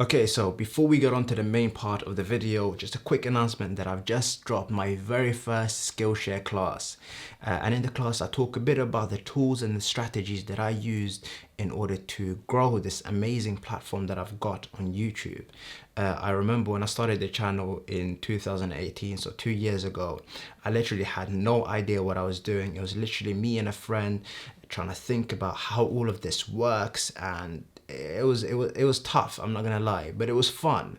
Okay, so before we get on to the main part of the video, just a quick announcement that I've just dropped my very first Skillshare class. And in the class, I talk a bit about the tools and the strategies that I used in order to grow this amazing platform that I've got on YouTube. I remember when I started the channel in 2018, so 2 years ago, I literally had no idea what I was doing. It was literally me and a friend trying to think about how all of this works, and it was tough, I'm not gonna lie, but it was fun.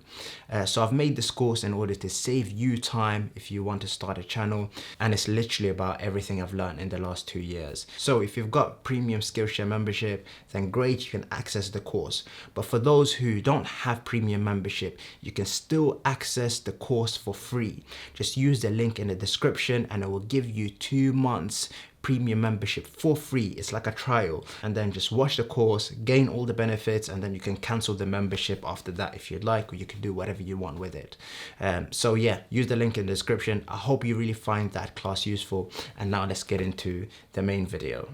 So I've made this course in order to save you time if you want to start a channel, and it's literally about everything I've learned in the last 2 years. So if you've got premium Skillshare membership, then great, you can access the course. But for those who don't have premium membership, you can still access the course for free. Just use the link in the description and it will give you 2 months premium membership for free. It's like a trial, and then just watch the course, gain all the benefits, and then you can cancel the membership after that if you'd like, or you can do whatever you want with it. So yeah, use the link in the description. I hope you really find that class useful, and now let's get into the main video.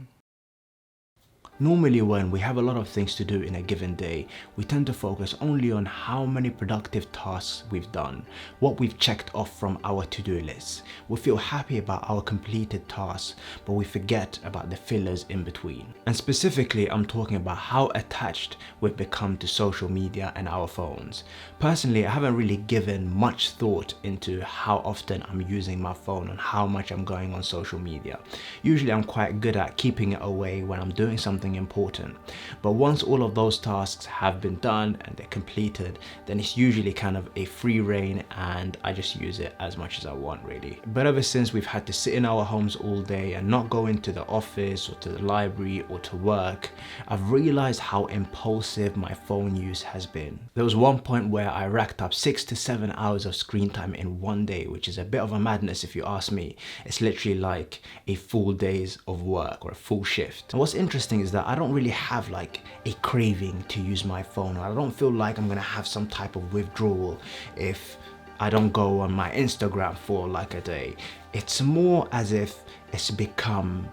Normally when we have a lot of things to do in a given day, we tend to focus only on how many productive tasks we've done, what we've checked off from our to-do lists. We feel happy about our completed tasks, but we forget about the fillers in between. And specifically, I'm talking about how attached we've become to social media and our phones. Personally, I haven't really given much thought into how often I'm using my phone and how much I'm going on social media. Usually I'm quite good at keeping it away when I'm doing something important, but once all of those tasks have been done and they're completed, then it's usually kind of a free reign and I just use it as much as I want, really. But ever since we've had to sit in our homes all day and not go into the office or to the library or to work, I've realized how impulsive my phone use has been. There was one point where I racked up 6 to 7 hours of screen time in one day, which is a bit of a madness if you ask me. It's literally like a full day's of work or a full shift. And what's interesting is that I don't really have like a craving to use my phone. I don't feel like I'm gonna have some type of withdrawal if I don't go on my Instagram for like a day. It's more as if it's become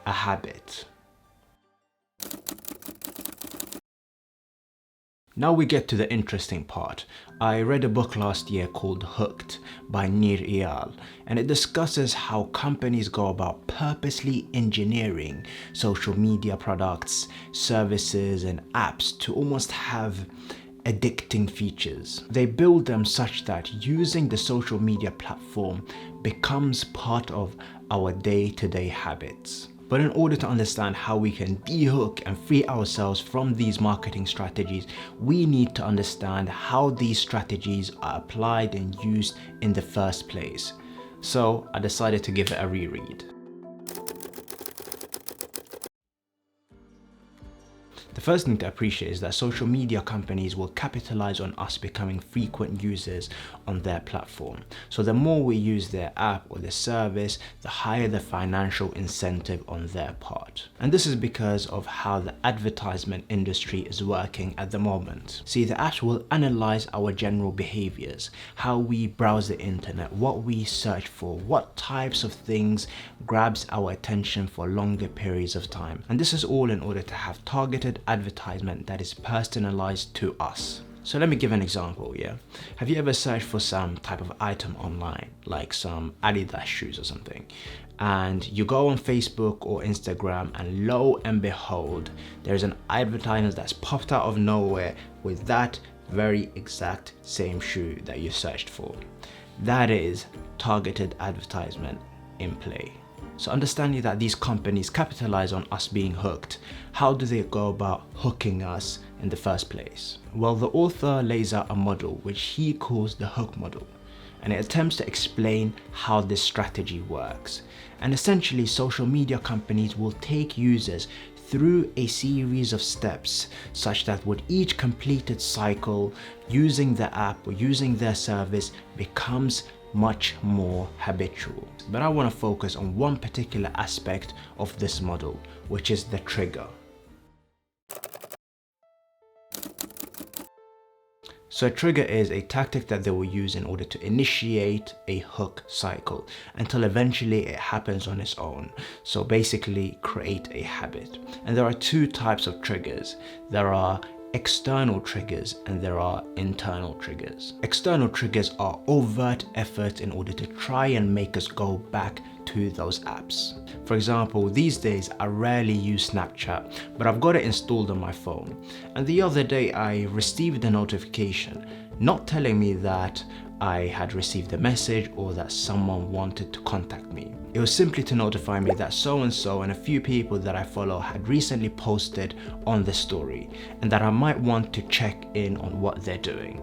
a habit. Now we get to the interesting part. I read a book last year called Hooked by Nuur Ali, and it discusses how companies go about purposely engineering social media products, services, and apps to almost have addicting features. They build them such that using the social media platform becomes part of our day-to-day habits. But in order to understand how we can de-hook and free ourselves from these marketing strategies, we need to understand how these strategies are applied and used in the first place. So I decided to give it a reread. The first thing to appreciate is that social media companies will capitalize on us becoming frequent users on their platform. So the more we use their app or the service, the higher the financial incentive on their part. And this is because of how the advertisement industry is working at the moment. See, the apps will analyze our general behaviors, how we browse the internet, what we search for, what types of things grabs our attention for longer periods of time. And this is all in order to have targeted advertisement that is personalized to us. So let me give an example, yeah? Have you ever searched for some type of item online, like some Adidas shoes or something? And you go on Facebook or Instagram and lo and behold, there's an advertisement that's popped out of nowhere with that very exact same shoe that you searched for. That is targeted advertisement in play. So understanding that these companies capitalize on us being hooked, how do they go about hooking us in the first place? Well, the author lays out a model which he calls the hook model, and it attempts to explain how this strategy works. And essentially, social media companies will take users through a series of steps such that with each completed cycle, using the app or using their service becomes much more habitual. But I want to focus on one particular aspect of this model, which is the trigger. So a trigger is a tactic that they will use in order to initiate a hook cycle until eventually it happens on its own. So basically create a habit. And there are two types of triggers. There are external triggers and there are internal triggers. External triggers are overt efforts in order to try and make us go back to those apps. For example, these days I rarely use Snapchat, but I've got it installed on my phone. And the other day I received a notification not telling me that I had received a message or that someone wanted to contact me. It was simply to notify me that so and so and a few people that I follow had recently posted on the story and that I might want to check in on what they're doing.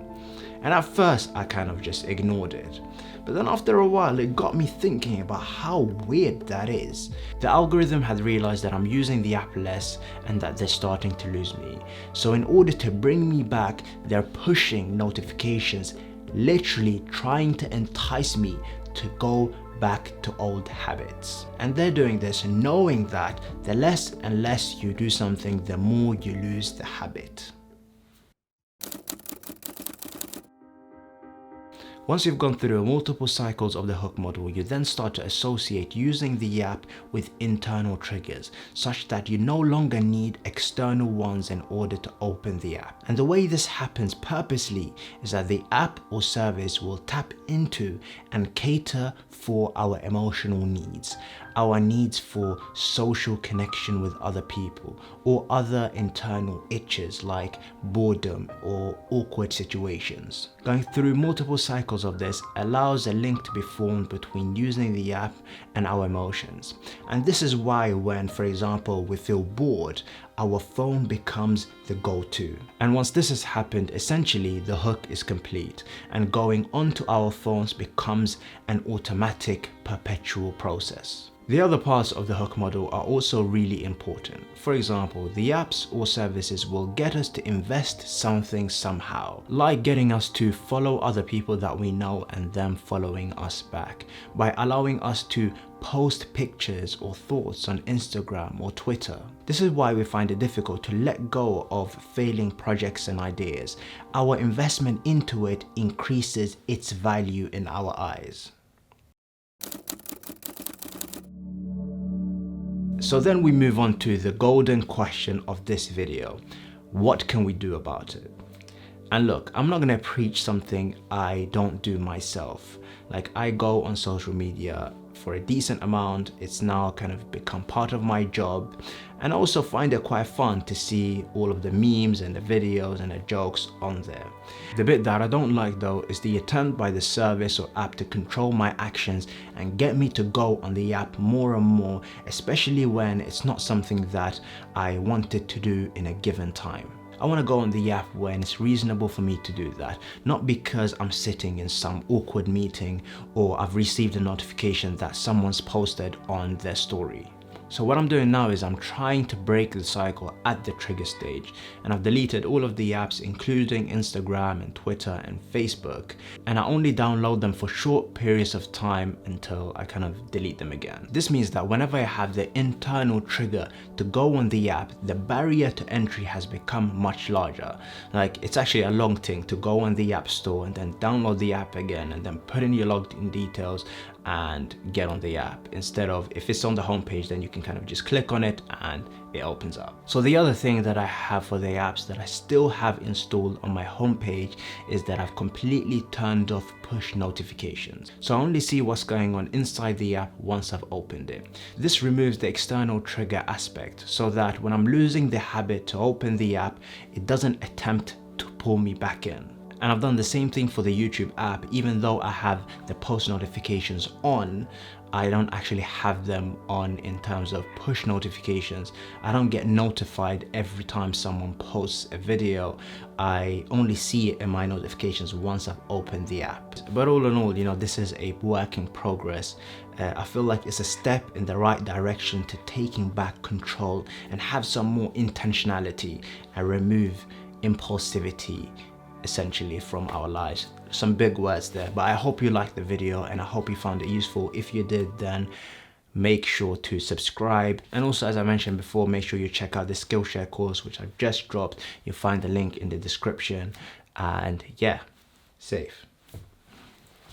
And at first I kind of just ignored it. But then after a while it got me thinking about how weird that is. The algorithm had realized that I'm using the app less and that they're starting to lose me. So in order to bring me back, they're pushing notifications, literally trying to entice me to go back to old habits. And they're doing this knowing that the less and less you do something, the more you lose the habit. Once you've gone through multiple cycles of the hook model, you then start to associate using the app with internal triggers, such that you no longer need external ones in order to open the app. And the way this happens purposely is that the app or service will tap into and cater for our emotional needs, our needs for social connection with other people, or other internal itches like boredom or awkward situations. Going through multiple cycles of this allows a link to be formed between using the app and our emotions. And this is why when, for example, we feel bored, our phone becomes the go-to. And once this has happened, essentially the hook is complete and going onto our phones becomes an automatic perpetual process. The other parts of the hook model are also really important. For example, the apps or services will get us to invest something somehow, like getting us to follow other people that we know and them following us back, by allowing us to post pictures or thoughts on Instagram or Twitter. This is why we find it difficult to let go of failing projects and ideas. Our investment into it increases its value in our eyes. So then we move on to the golden question of this video. What can we do about it? And look, I'm not gonna preach something I don't do myself. Like, I go on social media for a decent amount. It's now kind of become part of my job, and I also find it quite fun to see all of the memes and the videos and the jokes on there. The bit that I don't like though is the attempt by the service or app to control my actions and get me to go on the app more and more, especially when it's not something that I wanted to do in a given time. I want to go on the app when it's reasonable for me to do that, not because I'm sitting in some awkward meeting or I've received a notification that someone's posted on their story. So what I'm doing now is I'm trying to break the cycle at the trigger stage, and I've deleted all of the apps including Instagram and Twitter and Facebook, and I only download them for short periods of time until I kind of delete them again. This means that whenever I have the internal trigger to go on the app, the barrier to entry has become much larger. Like, it's actually a long thing to go on the app store and then download the app again and then put in your login details and get on the app, instead of, if it's on the homepage, then you can kind of just click on it and it opens up. So the other thing that I have for the apps that I still have installed on my homepage is that I've completely turned off push notifications. So I only see what's going on inside the app once I've opened it. This removes the external trigger aspect, so that when I'm losing the habit to open the app, it doesn't attempt to pull me back in. And I've done the same thing for the YouTube app. Even though I have the post notifications on, I don't actually have them on in terms of push notifications. I don't get notified every time someone posts a video. I only see it in my notifications once I've opened the app. But all in all, you know, this is a work in progress. I feel like it's a step in the right direction to taking back control and have some more intentionality and remove impulsivity essentially from our lives. Some big words there, but I hope you liked the video and I hope you found it useful. If you did, then make sure to subscribe. And also, as I mentioned before, make sure you check out the Skillshare course, which I've just dropped. You'll find the link in the description. And yeah, safe.